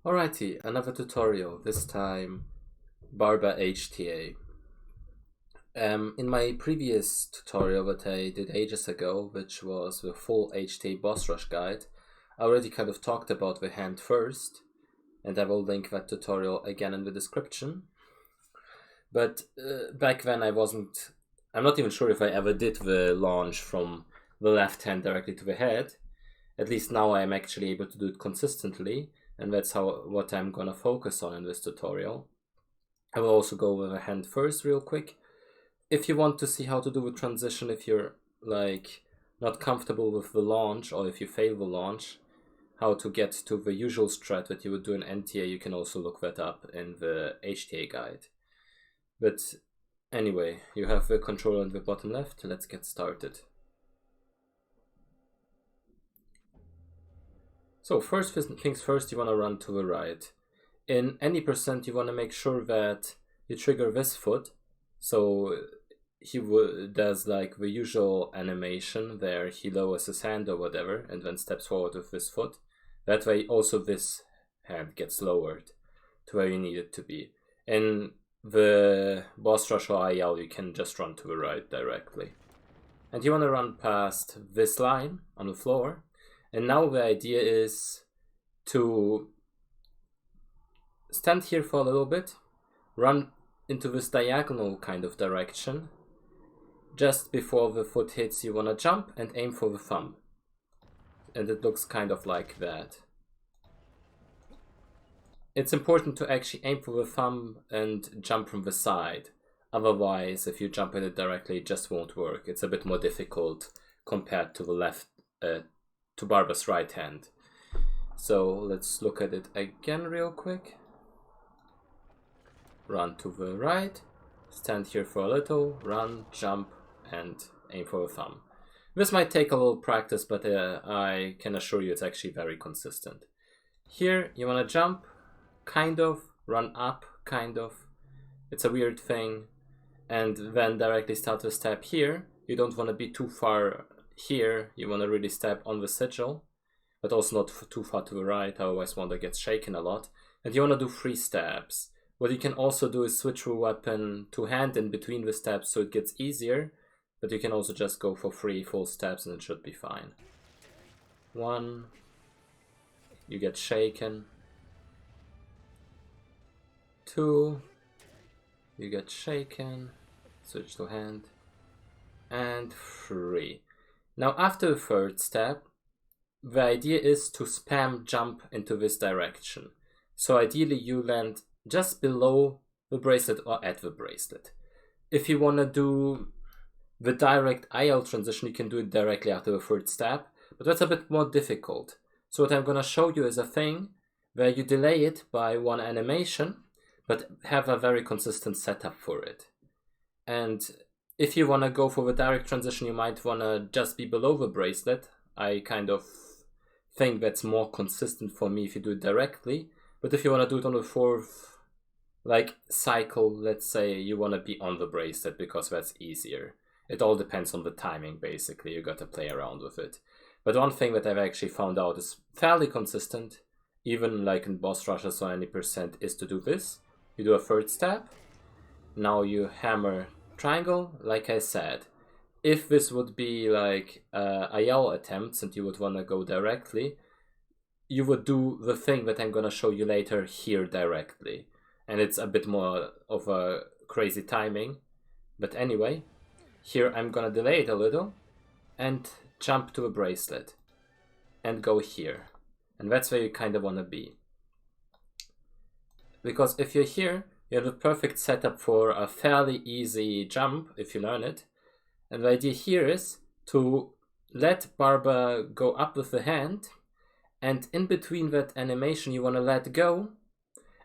Alrighty, another tutorial, this time Barba HTA. In my previous tutorial that I did ages ago, which was the full HTA boss rush guide, I already kind of talked about the hand first, and I will link that tutorial again in the description. But back then I'm not even sure if I ever did the launch from the left hand directly to the head. At least now I'm actually able to do it consistently, and that's what I'm gonna focus on in this tutorial. I will also go over the hand first real quick. If you want to see how to do the transition, if you're like not comfortable with the launch, or if you fail the launch, how to get to the usual strat that you would do in NTA, you can also look that up in the HTA guide. But anyway, you have the controller on the bottom left. Let's get started. So first things first, you want to run to the right. In any percent, you want to make sure that you trigger this foot. So he does like the usual animation where he lowers his hand or whatever and then steps forward with this foot. That way also this hand gets lowered to where you need it to be. In the boss rush or IL, you can just run to the right directly. And you want to run past this line on the floor. And now the idea is to stand here for a little bit, run into this diagonal kind of direction. Just before the foot hits, you want to jump and aim for the thumb. And it looks kind of like that. It's important to actually aim for the thumb and jump from the side. Otherwise, if you jump at it directly, it just won't work. It's a bit more difficult compared to the left, to Barba's right hand. So let's look at it again real quick. Run to the right, stand here for a little, run, jump, and aim for the thumb. This might take a little practice, but I can assure you it's actually very consistent. Here, you want to jump, kind of, run up, kind of. It's a weird thing. And then directly start the step here. You don't want to be too far here. You want to really step on the sigil, but also not too far to the right, otherwise one that gets shaken a lot. And you want to do 3 steps. What you can also do is switch your weapon to hand in between the steps so it gets easier, but you can also just go for 3 full steps and it should be fine. 1, you get shaken. 2, you get shaken, switch to hand, and 3. Now after the 3rd step, the idea is to spam jump into this direction. So ideally you land just below the bracelet or at the bracelet. If you want to do the direct IL transition, you can do it directly after the 3rd step, but that's a bit more difficult. So what I'm going to show you is a thing where you delay it by 1 animation, but have a very consistent setup for it. And if you want to go for the direct transition, you might want to just be below the bracelet. I kind of think that's more consistent for me if you do it directly. But if you want to do it on the 4th cycle, let's say you want to be on the bracelet because that's easier. It all depends on the timing, basically. You got to play around with it. But one thing that I've actually found out is fairly consistent, even like in boss rushes or any percent, is to do this. You do a 3rd step. Now you hammer triangle, like I said. If this would be like IL attempts and you would want to go directly, you would do the thing that I'm going to show you later here directly. And it's a bit more of a crazy timing. But anyway, here I'm going to delay it a little and jump to a bracelet and go here. And that's where you kind of want to be. Because if you're here, you have a perfect setup for a fairly easy jump if you learn it. And the idea here is to let Barba go up with the hand, and in between that animation you want to let go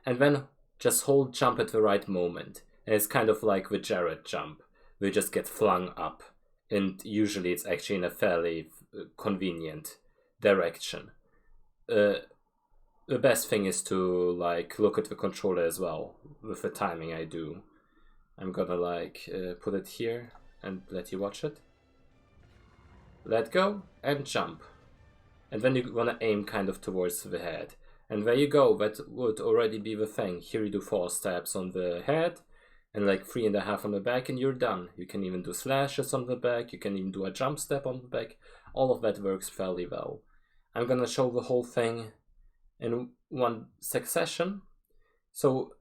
and then just hold jump at the right moment. And it's kind of like the Jared jump. We just get flung up, and usually it's actually in a fairly convenient direction. The best thing is to like look at the controller as well with the timing I do. I'm gonna put it here and let you watch it. Let go and jump. And then you want to aim kind of towards the head. And there you go, that would already be the thing. Here you do 4 steps on the head, and like 3.5 on the back, and you're done. You can even do slashes on the back, you can even do a jump step on the back. All of that works fairly well. I'm gonna show the whole thing in one succession. So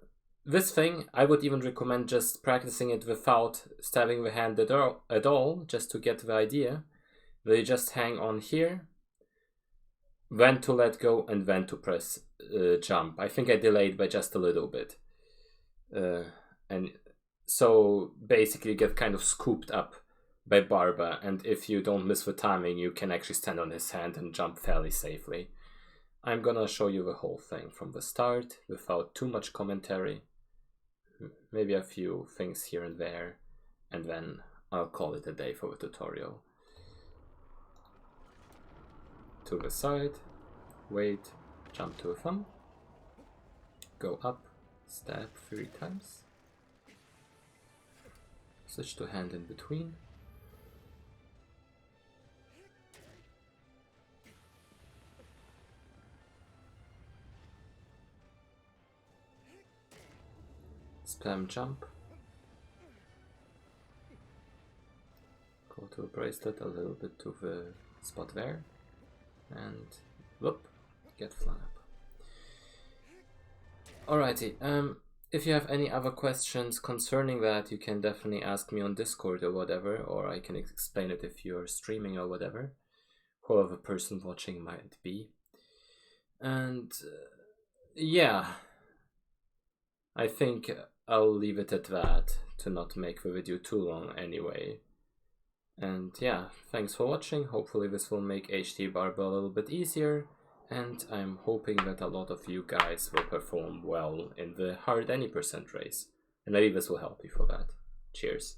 this thing, I would even recommend just practicing it without stabbing the hand at all, just to get the idea. They just hang on here, when to let go and when to press jump. I think I delayed by just a little bit. And so basically you get kind of scooped up by Barba, and if you don't miss the timing, you can actually stand on his hand and jump fairly safely. I'm gonna show you the whole thing from the start without too much commentary. Maybe a few things here and there, and then I'll call it a day for the tutorial. To the side, wait, jump to a thumb, go up, stab 3 times, switch to hand in between, spam jump, go to a bracelet a little bit to the spot there, and whoop, get flung up. Alrighty, if you have any other questions concerning that, you can definitely ask me on Discord or whatever, or I can explain it if you're streaming or whatever, whoever person watching might be. And yeah, I think I'll leave it at that, to not make the video too long anyway. And yeah, thanks for watching. Hopefully this will make HTA Barba a little bit easier, and I'm hoping that a lot of you guys will perform well in the hard any % race, and maybe this will help you for that. Cheers.